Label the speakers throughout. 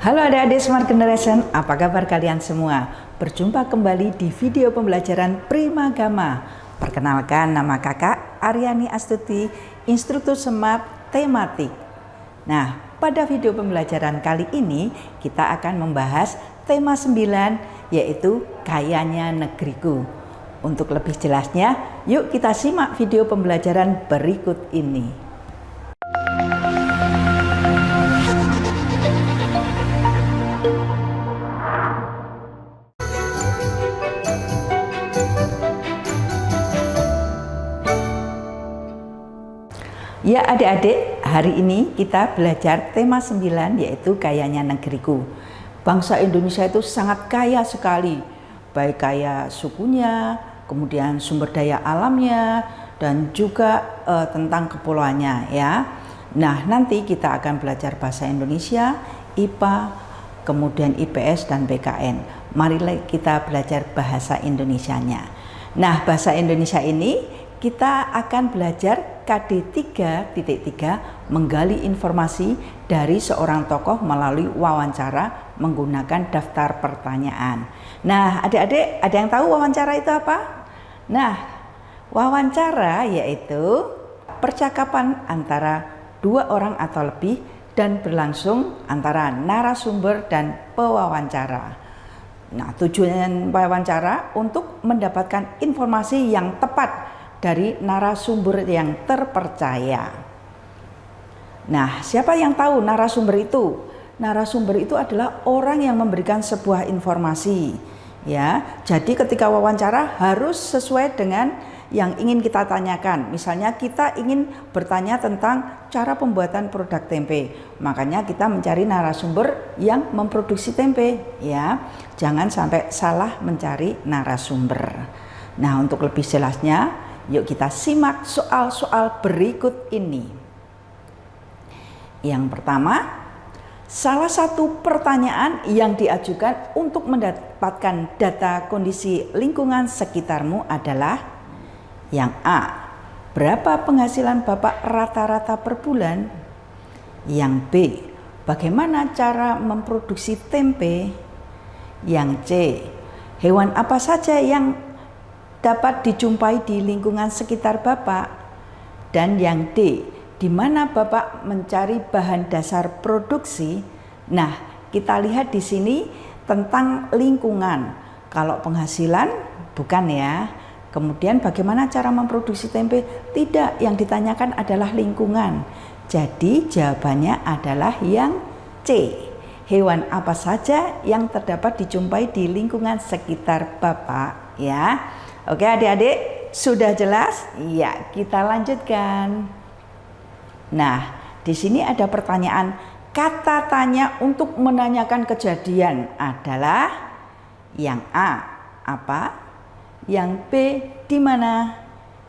Speaker 1: Halo adik-adik Smart Generation, apa kabar kalian semua? Berjumpa kembali di video pembelajaran Primagama. Perkenalkan, nama kakak Aryani Astuti, instruktur Smart Tematik. Nah, pada video pembelajaran kali ini kita akan membahas tema 9, yaitu Kayanya Negeriku. Untuk lebih jelasnya, yuk kita simak video pembelajaran berikut ini. Ya adik-adik, hari ini kita belajar tema 9, yaitu Kayanya Negeriku. Bangsa Indonesia itu sangat kaya sekali, baik kaya sukunya, kemudian sumber daya alamnya, dan juga tentang kepulauannya ya. Nah, nanti kita akan belajar bahasa Indonesia, IPA, kemudian IPS dan PKN. Mari kita belajar bahasa Indonesianya. Nah, bahasa Indonesia ini kita akan belajar KD 3.3 menggali informasi dari seorang tokoh melalui wawancara menggunakan daftar pertanyaan. Nah, adik-adik ada yang tahu wawancara itu apa? Nah, wawancara yaitu percakapan antara dua orang atau lebih dan berlangsung antara narasumber dan pewawancara. Nah, tujuan wawancara untuk mendapatkan informasi yang tepat dari narasumber yang terpercaya. Nah, siapa yang tahu narasumber itu? Narasumber itu adalah orang yang memberikan sebuah informasi. Ya, jadi ketika wawancara harus sesuai dengan yang ingin kita tanyakan. Misalnya kita ingin bertanya tentang cara pembuatan produk tempe. Makanya kita mencari narasumber yang memproduksi tempe, ya. Jangan sampai salah mencari narasumber. Nah, untuk lebih jelasnya, yuk kita simak soal-soal berikut ini. Yang pertama, salah satu pertanyaan yang diajukan untuk mendapatkan data kondisi lingkungan sekitarmu adalah yang A, berapa penghasilan Bapak rata-rata per bulan? Yang B, bagaimana cara memproduksi tempe? Yang C, hewan apa saja yang dapat dijumpai di lingkungan sekitar Bapak? Dan yang D, di mana Bapak mencari bahan dasar produksi? Nah, kita lihat di sini tentang lingkungan. Kalau penghasilan bukan ya. Kemudian bagaimana cara memproduksi tempe? Tidak, yang ditanyakan adalah lingkungan. Jadi jawabannya adalah yang C. Hewan apa saja yang terdapat dijumpai di lingkungan sekitar Bapak ya. Oke adik-adik, sudah jelas? Ya, kita lanjutkan. Nah, di sini ada pertanyaan. Kata tanya untuk menanyakan kejadian adalah yang A, apa? Yang B, di mana?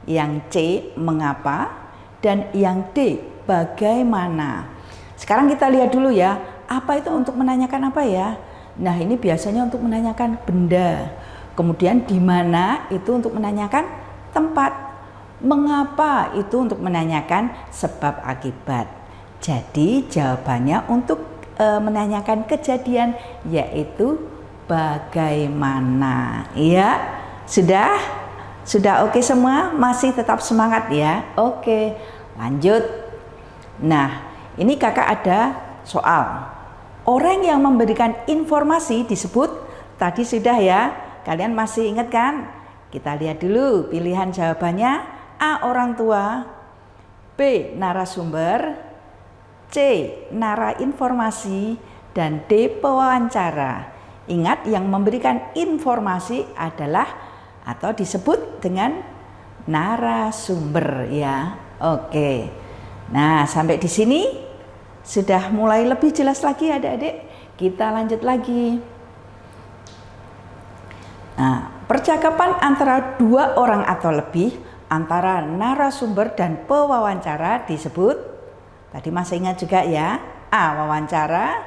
Speaker 1: Yang C, mengapa? Dan yang D, bagaimana? Sekarang kita lihat dulu ya, apa itu untuk menanyakan apa ya? Nah, ini biasanya untuk menanyakan benda. Kemudian di mana itu untuk menanyakan tempat. Mengapa itu untuk menanyakan sebab akibat. Jadi jawabannya untuk menanyakan kejadian, yaitu bagaimana. Ya, sudah oke semua? Masih tetap semangat ya? Oke, lanjut. Nah, ini kakak ada soal. Orang yang memberikan informasi disebut, tadi sudah ya. Kalian masih ingat kan? Kita lihat dulu pilihan jawabannya. A, orang tua. B, narasumber. C, nara informasi. Dan D, pewawancara. Ingat, yang memberikan informasi adalah atau disebut dengan narasumber ya. Oke. Nah, sampai di sini sudah mulai lebih jelas lagi adik-adik. Kita lanjut lagi. Nah, percakapan antara dua orang atau lebih, antara narasumber dan pewawancara disebut, tadi masih ingat juga ya, A, wawancara,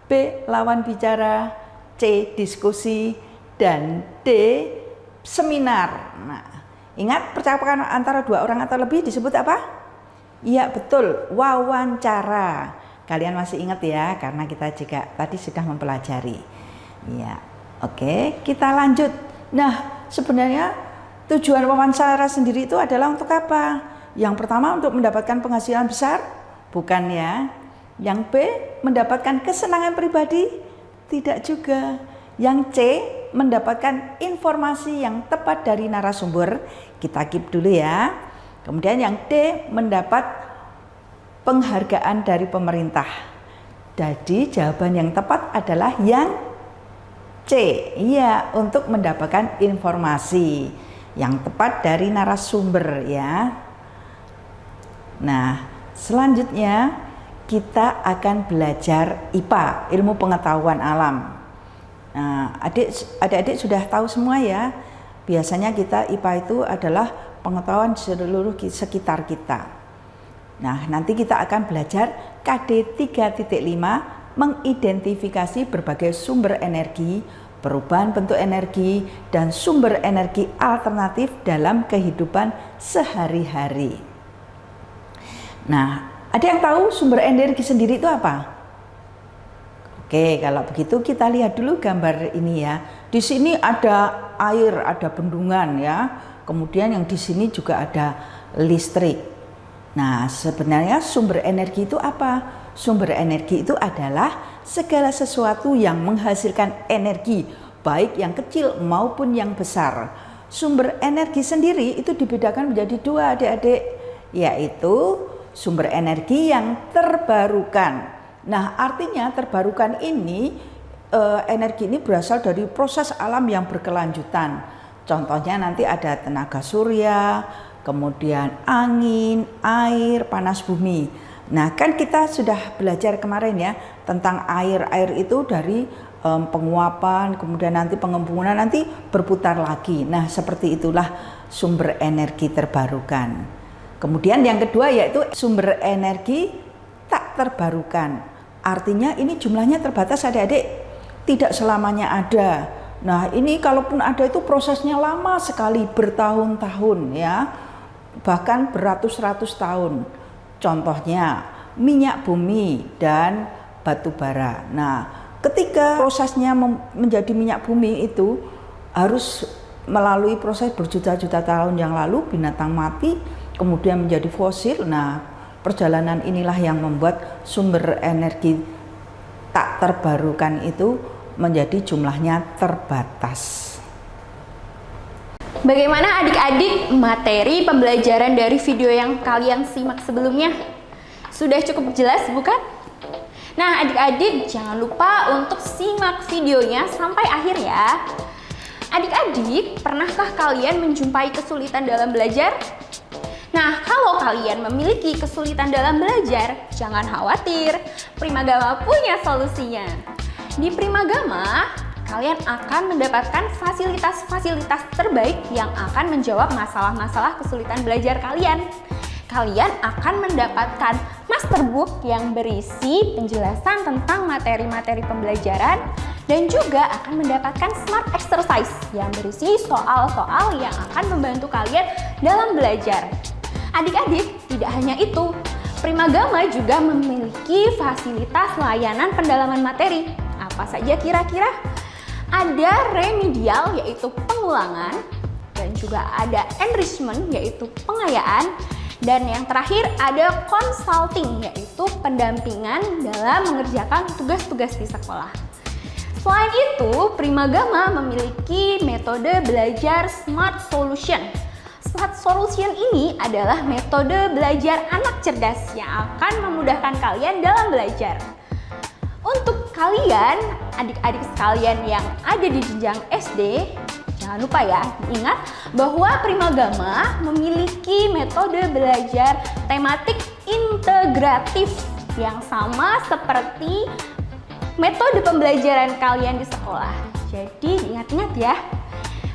Speaker 1: B, lawan bicara, C, diskusi, dan D, seminar. Nah, ingat percakapan antara dua orang atau lebih disebut apa? Iya betul, wawancara. Kalian masih ingat ya, karena kita juga tadi sudah mempelajari. Ya, oke, kita lanjut. Nah, sebenarnya tujuan wawancara sendiri itu adalah untuk apa? Yang pertama untuk mendapatkan penghasilan besar? Bukan ya. Yang B, mendapatkan kesenangan pribadi? Tidak juga. Yang C, mendapatkan informasi yang tepat dari narasumber. Kita keep dulu ya. Kemudian yang D, mendapat penghargaan dari pemerintah. Jadi jawaban yang tepat adalah yang C. Iya, untuk mendapatkan informasi yang tepat dari narasumber ya. Nah, selanjutnya kita akan belajar IPA, ilmu pengetahuan alam. Nah, adik-adik sudah tahu semua ya. Biasanya kita IPA itu adalah pengetahuan seluruh sekitar kita. Nah, nanti kita akan belajar KD 3.5, mengidentifikasi berbagai sumber energi, perubahan bentuk energi, dan sumber energi alternatif dalam kehidupan sehari-hari. Nah, ada yang tahu sumber energi sendiri itu apa? Oke, kalau begitu kita lihat dulu gambar ini ya. Di sini ada air, ada bendungan ya. Kemudian yang di sini juga ada listrik. Nah, sebenarnya sumber energi itu apa? Sumber energi itu adalah segala sesuatu yang menghasilkan energi, baik yang kecil maupun yang besar. Sumber energi sendiri itu dibedakan menjadi dua, adik-adik, yaitu sumber energi yang terbarukan. Nah, artinya terbarukan ini energi ini berasal dari proses alam yang berkelanjutan. Contohnya nanti ada tenaga surya, kemudian angin, air, panas bumi. Nah, kan kita sudah belajar kemarin ya tentang air. Air itu dari penguapan, kemudian nanti pengembunan, nanti berputar lagi. Nah, seperti itulah sumber energi terbarukan. Kemudian yang kedua yaitu sumber energi tak terbarukan. Artinya ini jumlahnya terbatas, adik-adik, tidak selamanya ada. Nah, ini kalaupun ada itu prosesnya lama sekali, bertahun-tahun ya, bahkan beratus-ratus tahun. Contohnya minyak bumi dan batu bara. Nah, ketika prosesnya menjadi minyak bumi itu harus melalui proses berjuta-juta tahun yang lalu, binatang mati, kemudian menjadi fosil. Nah, perjalanan inilah yang membuat sumber energi tak terbarukan itu menjadi jumlahnya terbatas.
Speaker 2: Bagaimana adik-adik materi pembelajaran dari video yang kalian simak sebelumnya? Sudah cukup jelas bukan? Nah, adik-adik jangan lupa untuk simak videonya sampai akhir ya. Adik-adik, pernahkah kalian menjumpai kesulitan dalam belajar? Nah, kalau kalian memiliki kesulitan dalam belajar, jangan khawatir, Primagama punya solusinya. Di Primagama, kalian akan mendapatkan fasilitas-fasilitas terbaik yang akan menjawab masalah-masalah kesulitan belajar kalian. Kalian akan mendapatkan masterbook yang berisi penjelasan tentang materi-materi pembelajaran dan juga akan mendapatkan smart exercise yang berisi soal-soal yang akan membantu kalian dalam belajar. Adik-adik, tidak hanya itu, Primagama juga memiliki fasilitas layanan pendalaman materi. Apa saja kira-kira? Ada remedial yaitu pengulangan, dan juga ada enrichment yaitu pengayaan, dan yang terakhir ada consulting yaitu pendampingan dalam mengerjakan tugas-tugas di sekolah. Selain itu, Primagama memiliki metode belajar Smart Solution. Smart Solution ini adalah metode belajar anak cerdas yang akan memudahkan kalian dalam belajar. Untuk kalian, adik-adik sekalian yang ada di jenjang SD, jangan lupa ya, ingat bahwa Primagama memiliki metode belajar tematik integratif yang sama seperti metode pembelajaran kalian di sekolah. Jadi ingat-ingat ya.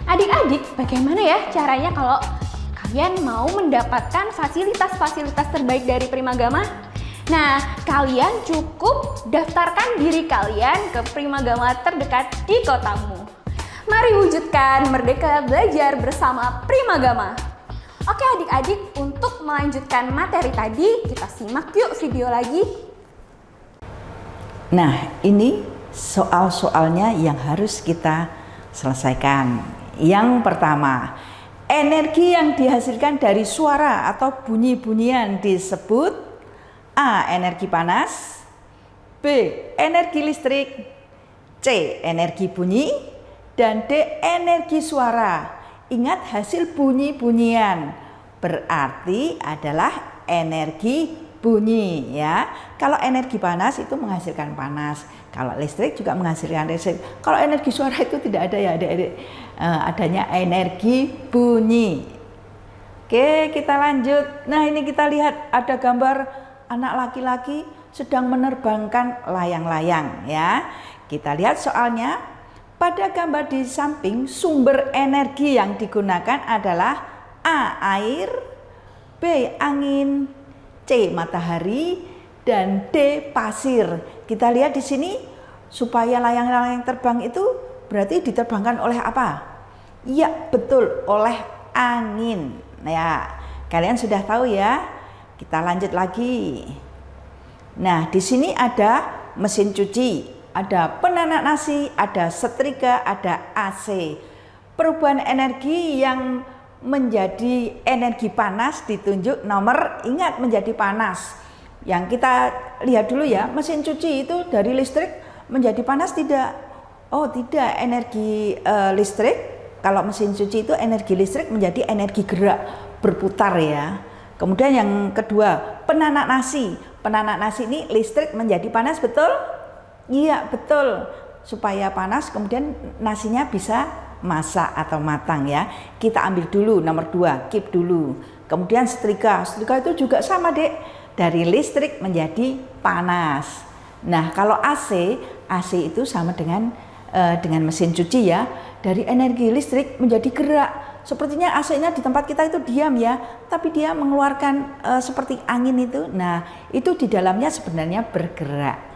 Speaker 2: Adik-adik, bagaimana ya caranya kalau kalian mau mendapatkan fasilitas-fasilitas terbaik dari Primagama? Nah, kalian cukup daftarkan diri kalian ke Primagama terdekat di kotamu. Mari wujudkan merdeka belajar bersama Primagama. Oke adik-adik, untuk melanjutkan materi tadi, kita simak yuk video lagi.
Speaker 1: Nah, ini soal-soalnya yang harus kita selesaikan. Yang pertama, energi yang dihasilkan dari suara atau bunyi-bunyian disebut A. Energi panas, B. Energi listrik, C. Energi bunyi, dan D. Energi suara. Ingat, hasil bunyi-bunyian berarti adalah energi bunyi ya. Kalau energi panas itu menghasilkan panas, kalau listrik juga menghasilkan listrik. Kalau energi suara itu tidak ada ya adik-adik, adanya energi bunyi. Oke, kita lanjut. Nah, ini kita lihat ada gambar anak laki-laki sedang menerbangkan layang-layang ya. Kita lihat soalnya. Pada gambar di samping, sumber energi yang digunakan adalah A. Air, B. Angin, C. Matahari, dan D. Pasir. Kita lihat di sini, supaya layang-layang terbang itu berarti diterbangkan oleh apa? Ya, betul, oleh angin. Ya, kalian sudah tahu ya. Kita lanjut lagi. Nah, di sini ada mesin cuci, ada penanak nasi, ada setrika, ada AC. Perubahan energi yang menjadi energi panas ditunjuk nomor, ingat menjadi panas. Yang kita lihat dulu ya, mesin cuci itu dari listrik menjadi panas tidak? Oh tidak, energi listrik. Kalau mesin cuci itu energi listrik menjadi energi gerak, berputar ya. Kemudian yang kedua, penanak nasi. Penanak nasi ini listrik menjadi panas, betul? Iya betul, supaya panas kemudian nasinya bisa masak atau matang ya. Kita ambil dulu nomor 2, keep dulu. Kemudian setrika, setrika itu juga sama dek, dari listrik menjadi panas. Nah kalau AC, AC itu sama dengan mesin cuci ya, dari energi listrik menjadi gerak. Sepertinya AC-nya di tempat kita itu diam ya, tapi dia mengeluarkan seperti angin itu. Nah itu di dalamnya sebenarnya bergerak.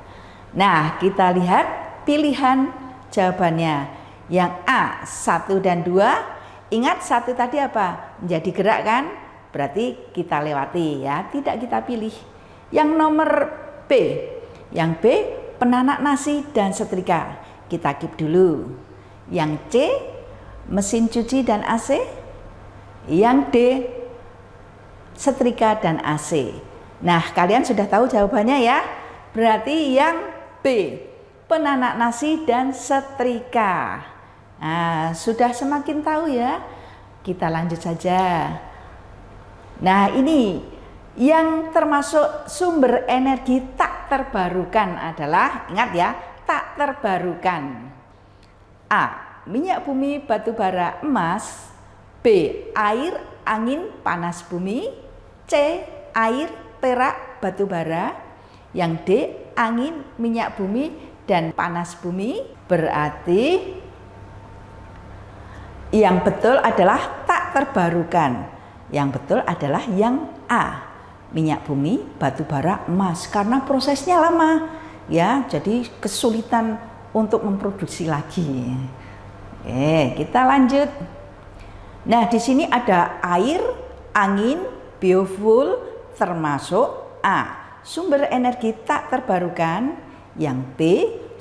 Speaker 1: Nah, kita lihat pilihan jawabannya. Yang A, 1 dan 2. Ingat 1 tadi apa? Menjadi gerak kan? Berarti kita lewati ya, tidak kita pilih. Yang nomor B. Yang B, penanak nasi dan setrika. Kita keep dulu. Yang C, mesin cuci dan AC. Yang D, setrika dan AC. Nah, kalian sudah tahu jawabannya ya? Berarti yang B, penanak nasi dan setrika. Nah, sudah semakin tahu ya. Kita lanjut saja. Nah, ini yang termasuk sumber energi tak terbarukan adalah, ingat ya, tak terbarukan. A. Minyak bumi, batu bara, emas. B. Air, angin, panas bumi. C. Air, perak, batu bara. Yang D. Angin, minyak bumi, dan panas bumi. Berarti yang betul adalah tak terbarukan. Yang betul adalah yang A. Minyak bumi, batu bara, emas. Karena prosesnya lama ya, jadi kesulitan untuk memproduksi lagi. Oke, kita lanjut. Nah, di sini ada air, angin, biofuel, termasuk A. Sumber energi tak terbarukan. Yang B.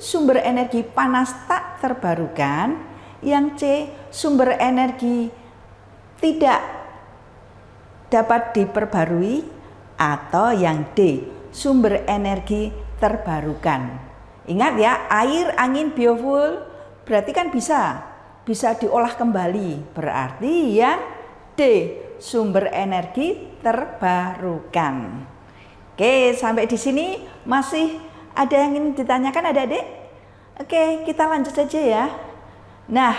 Speaker 1: Sumber energi panas tak terbarukan. Yang C. Sumber energi tidak dapat diperbarui. Atau yang D. Sumber energi terbarukan. Ingat ya, air, angin, biofuel berarti kan bisa diolah kembali. Berarti yang D. Sumber energi terbarukan. Oke, sampai di sini masih ada yang ingin ditanyakan adik-adik? Oke, kita lanjut saja ya. Nah,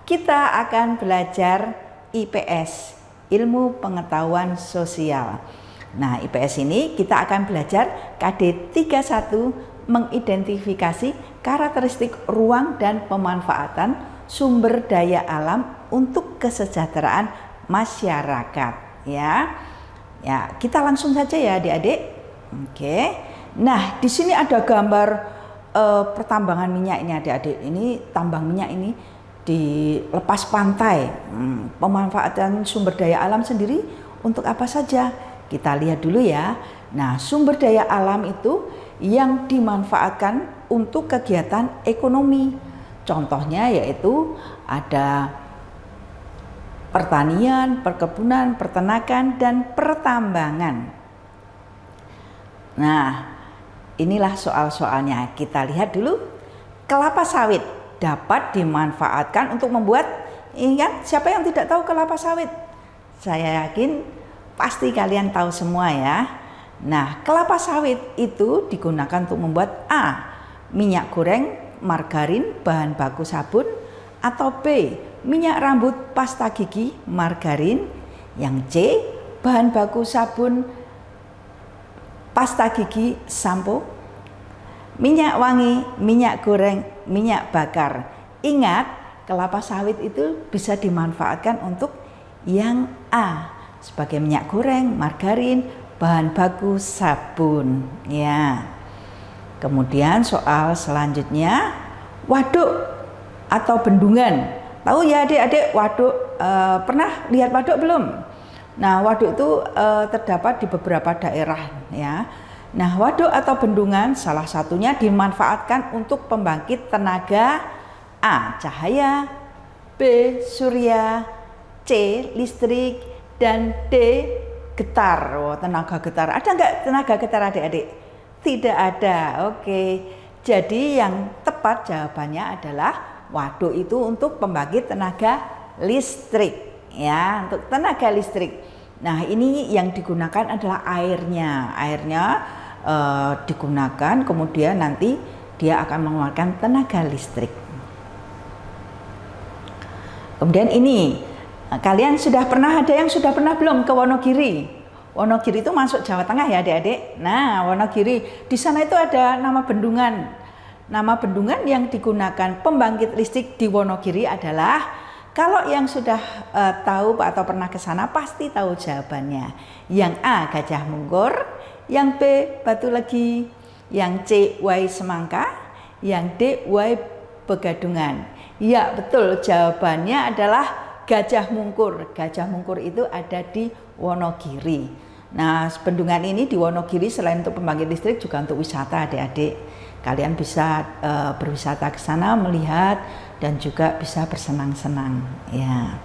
Speaker 1: kita akan belajar IPS, Ilmu Pengetahuan Sosial. Nah, IPS ini kita akan belajar KD 31, mengidentifikasi karakteristik ruang dan pemanfaatan sumber daya alam untuk kesejahteraan masyarakat ya. Ya, kita langsung saja ya adik-adik. Oke. Nah, di sini ada gambar pertambangan minyak ini adik-adik. Ini tambang minyak ini di lepas pantai. Pemanfaatan sumber daya alam sendiri untuk apa saja? Kita lihat dulu ya. Nah, sumber daya alam itu yang dimanfaatkan untuk kegiatan ekonomi. Contohnya yaitu ada pertanian, perkebunan, peternakan, dan pertambangan. Nah, inilah soal-soalnya. Kita lihat dulu. Kelapa sawit dapat dimanfaatkan untuk membuat, ingat, siapa yang tidak tahu kelapa sawit? Saya yakin pasti kalian tahu semua ya. Nah, kelapa sawit itu digunakan untuk membuat A. minyak goreng, margarin, bahan baku sabun, atau B. minyak rambut, pasta gigi, margarin. Yang C. bahan baku sabun, pasta gigi, sampo, minyak wangi, minyak goreng, minyak bakar. Ingat, kelapa sawit itu bisa dimanfaatkan untuk yang A sebagai minyak goreng, margarin, bahan baku sabun ya. Kemudian soal selanjutnya, waduk atau bendungan. Tahu ya adik-adik waduk, pernah lihat waduk belum? Nah, waduk itu terdapat di beberapa daerah ya. Nah, waduk atau bendungan salah satunya dimanfaatkan untuk pembangkit tenaga A. cahaya, B. surya, C. listrik, dan D. getar. Oh, tenaga getar. Ada nggak tenaga getar adik-adik? Tidak ada. Oke. Jadi yang tepat jawabannya adalah waduk itu untuk pembangkit tenaga listrik ya, untuk tenaga listrik. Nah, ini yang digunakan adalah airnya. Airnya digunakan, kemudian nanti dia akan mengeluarkan tenaga listrik. Kemudian ini, kalian sudah pernah, ada yang sudah pernah belum ke Wonogiri? Wonogiri itu masuk Jawa Tengah ya adik-adik. Nah, Wonogiri, di sana itu ada nama bendungan. Nama bendungan yang digunakan pembangkit listrik di Wonogiri adalah, kalau yang sudah tahu atau pernah ke sana pasti tahu jawabannya. Yang A. Gajah Mungkur, yang B. Batu Legi, yang C. Wai Semangka, yang D. Wai Begadungan. Ya betul, jawabannya adalah Gajah Mungkur. Gajah Mungkur itu ada di Wonogiri. Nah, bendungan ini di Wonogiri selain untuk pembangkit listrik juga untuk wisata adik-adik. Kalian bisa berwisata ke sana, melihat, dan juga bisa bersenang-senang ya.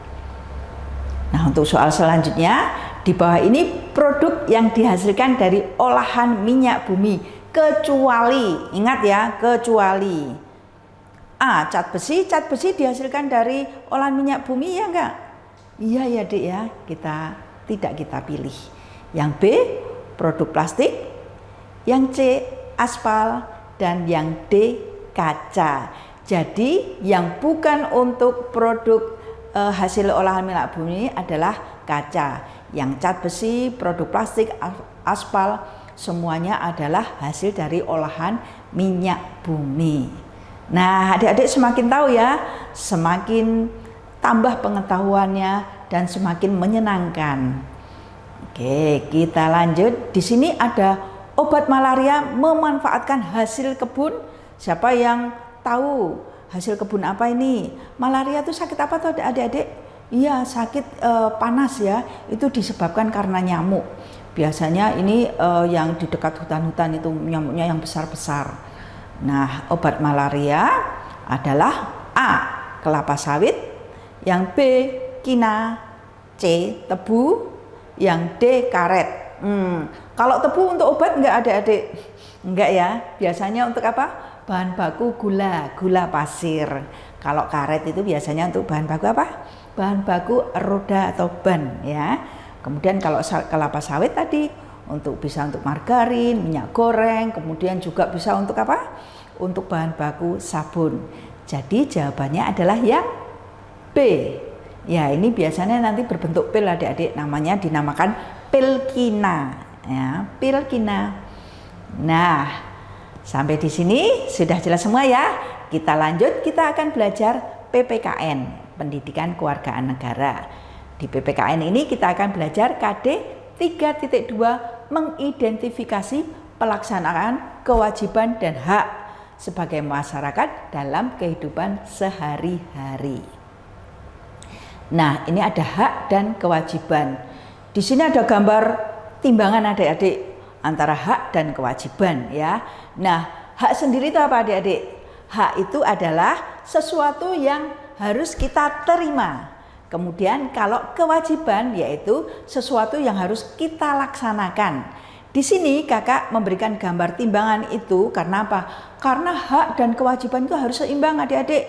Speaker 1: Nah, untuk soal selanjutnya, di bawah ini produk yang dihasilkan dari olahan minyak bumi, kecuali, ingat ya, kecuali A. cat besi. Cat besi dihasilkan dari olahan minyak bumi ya enggak? Iya ya Dik ya, tidak kita pilih. Yang B. produk plastik, yang C. aspal, dan yang D. kaca. Jadi yang bukan untuk produk hasil olahan minyak bumi adalah kaca. Yang cat besi, produk plastik, aspal, semuanya adalah hasil dari olahan minyak bumi. Nah, adik-adik semakin tahu ya, semakin tambah pengetahuannya dan semakin menyenangkan. Oke, kita lanjut. Di sini ada obat malaria memanfaatkan hasil kebun. Siapa yang tahu hasil kebun apa ini? Malaria itu sakit apa tuh adik-adik? Iya, sakit panas ya. Itu disebabkan karena nyamuk. Biasanya ini yang di dekat hutan-hutan itu nyamuknya yang besar-besar. Nah, obat malaria adalah A. kelapa sawit, yang B. kina, C. tebu, yang D. karet. Kalau tebu untuk obat enggak adik-adik? Enggak ya. Biasanya untuk apa? Bahan baku gula pasir. Kalau karet itu biasanya untuk bahan baku apa? Bahan baku roda atau ban ya. Kemudian kalau kelapa sawit tadi bisa untuk margarin, minyak goreng, kemudian juga bisa untuk apa? Untuk bahan baku sabun. Jadi jawabannya adalah yang B. Ya, ini biasanya nanti berbentuk pil adik-adik, namanya dinamakan pil kina ya, pil kina. Nah, sampai di sini sudah jelas semua ya. Kita lanjut, kita akan belajar PPKN, Pendidikan Kewargaan Negara. Di PPKN ini kita akan belajar KD 3.2, mengidentifikasi pelaksanaan kewajiban dan hak sebagai masyarakat dalam kehidupan sehari-hari. Nah, ini ada hak dan kewajiban. Di sini ada gambar timbangan adik-adik antara hak dan kewajiban ya. Nah, Hak sendiri itu apa adik-adik? Hak itu adalah sesuatu yang harus kita terima. Kemudian kalau kewajiban yaitu sesuatu yang harus kita laksanakan. Di sini kakak memberikan gambar timbangan itu karena apa? Karena hak dan kewajiban itu harus seimbang adik-adik.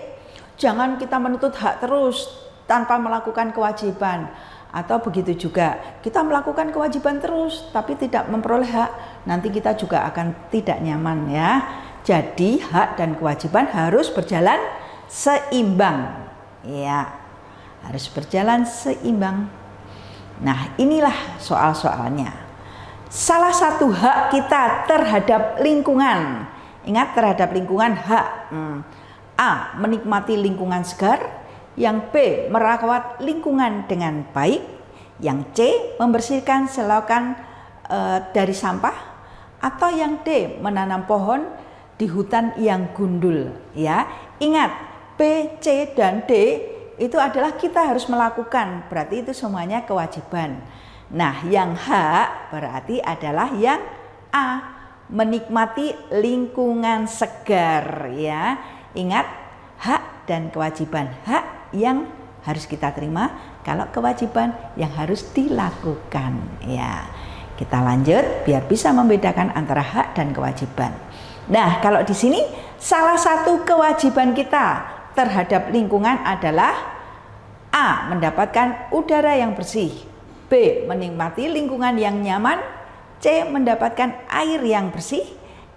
Speaker 1: Jangan kita menuntut hak terus tanpa melakukan kewajiban. Atau begitu juga kita melakukan kewajiban terus tapi tidak memperoleh hak, nanti kita juga akan tidak nyaman ya. Jadi hak dan kewajiban harus berjalan seimbang ya, harus berjalan seimbang. Nah inilah soal-soalnya. Salah satu hak kita terhadap lingkungan, ingat terhadap lingkungan hak. A. Menikmati lingkungan segar. Yang B. Merawat lingkungan dengan baik. Yang C. Membersihkan selokan dari sampah. Atau yang D. Menanam pohon di hutan yang gundul. Ya, ingat B, C, dan D itu adalah kita harus melakukan. Berarti itu semuanya kewajiban. Nah, yang H berarti adalah yang A. Menikmati lingkungan segar. Ya, ingat hak dan kewajiban. Hak yang harus kita terima, kalau kewajiban yang harus dilakukan ya. Kita lanjut biar bisa membedakan antara hak dan kewajiban. Nah, kalau di sini salah satu kewajiban kita terhadap lingkungan adalah A. Mendapatkan udara yang bersih. B. Menikmati lingkungan yang nyaman. C. Mendapatkan air yang bersih.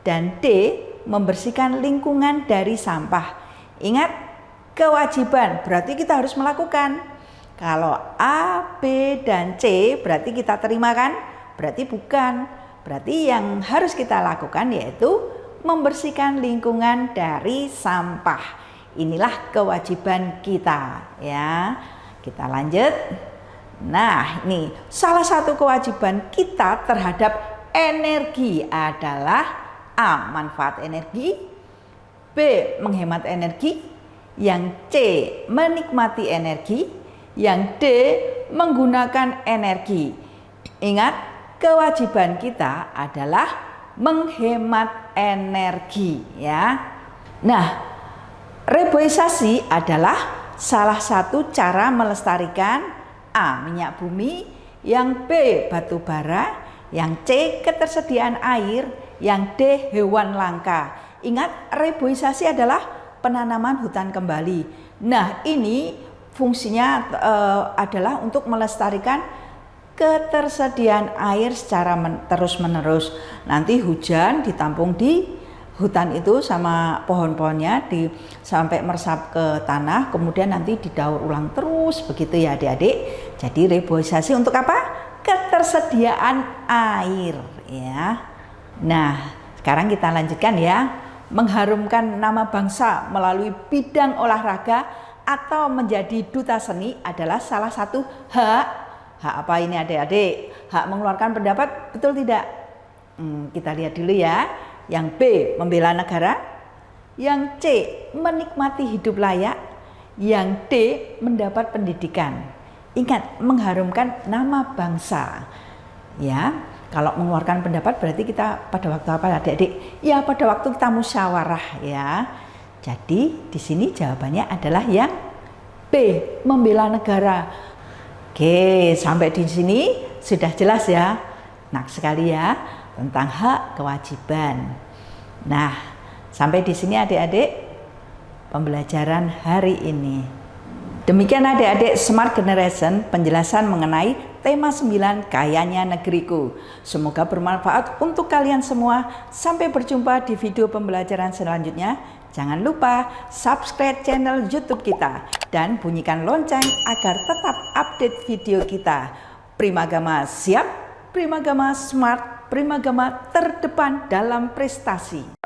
Speaker 1: Dan D. Membersihkan lingkungan dari sampah. Ingat, kewajiban berarti kita harus melakukan. Kalau A, B, dan C berarti kita terima kan? Berarti bukan. Berarti yang harus kita lakukan yaitu membersihkan lingkungan dari sampah. Inilah kewajiban kita ya. Kita lanjut. Nah, ini salah satu kewajiban kita terhadap energi adalah A. Manfaat energi. B. Menghemat energi. Yang C. Menikmati energi. Yang D. Menggunakan energi. Ingat, kewajiban kita adalah menghemat energi ya. Nah, reboisasi adalah salah satu cara melestarikan A. Minyak bumi. Yang B. Batu bara. Yang C. Ketersediaan air. Yang D. Hewan langka. Ingat, reboisasi adalah penanaman hutan kembali. Nah, ini fungsinya adalah untuk melestarikan ketersediaan air secara terus-menerus. Nanti hujan ditampung di hutan itu sama pohon-pohonnya sampai meresap ke tanah, kemudian nanti didaur ulang terus begitu ya adik-adik. Jadi reboisasi untuk apa? Ketersediaan air ya. Nah, sekarang kita lanjutkan ya. Mengharumkan nama bangsa melalui bidang olahraga atau menjadi duta seni adalah salah satu hak. Hak apa ini adik-adik? Hak mengeluarkan pendapat, betul tidak? Kita lihat dulu ya. Yang B. Membela negara. Yang C. Menikmati hidup layak. Yang D. Mendapat pendidikan. Ingat, mengharumkan nama bangsa ya. Kalau mengeluarkan pendapat berarti kita pada waktu apa adik-adik? Ya pada waktu kita musyawarah ya. Jadi di sini jawabannya adalah yang B. Membela negara. Oke, sampai di sini sudah jelas ya. Nah sekali ya tentang hak kewajiban. Nah sampai di sini adik-adik pembelajaran hari ini. Demikian adik-adik Smart Generation penjelasan mengenai tema 9 Kayanya Negeriku. Semoga bermanfaat untuk kalian semua. Sampai berjumpa di video pembelajaran selanjutnya. Jangan lupa subscribe channel YouTube kita dan bunyikan lonceng agar tetap update video kita. Primagama siap, Primagama smart, Primagama terdepan dalam prestasi.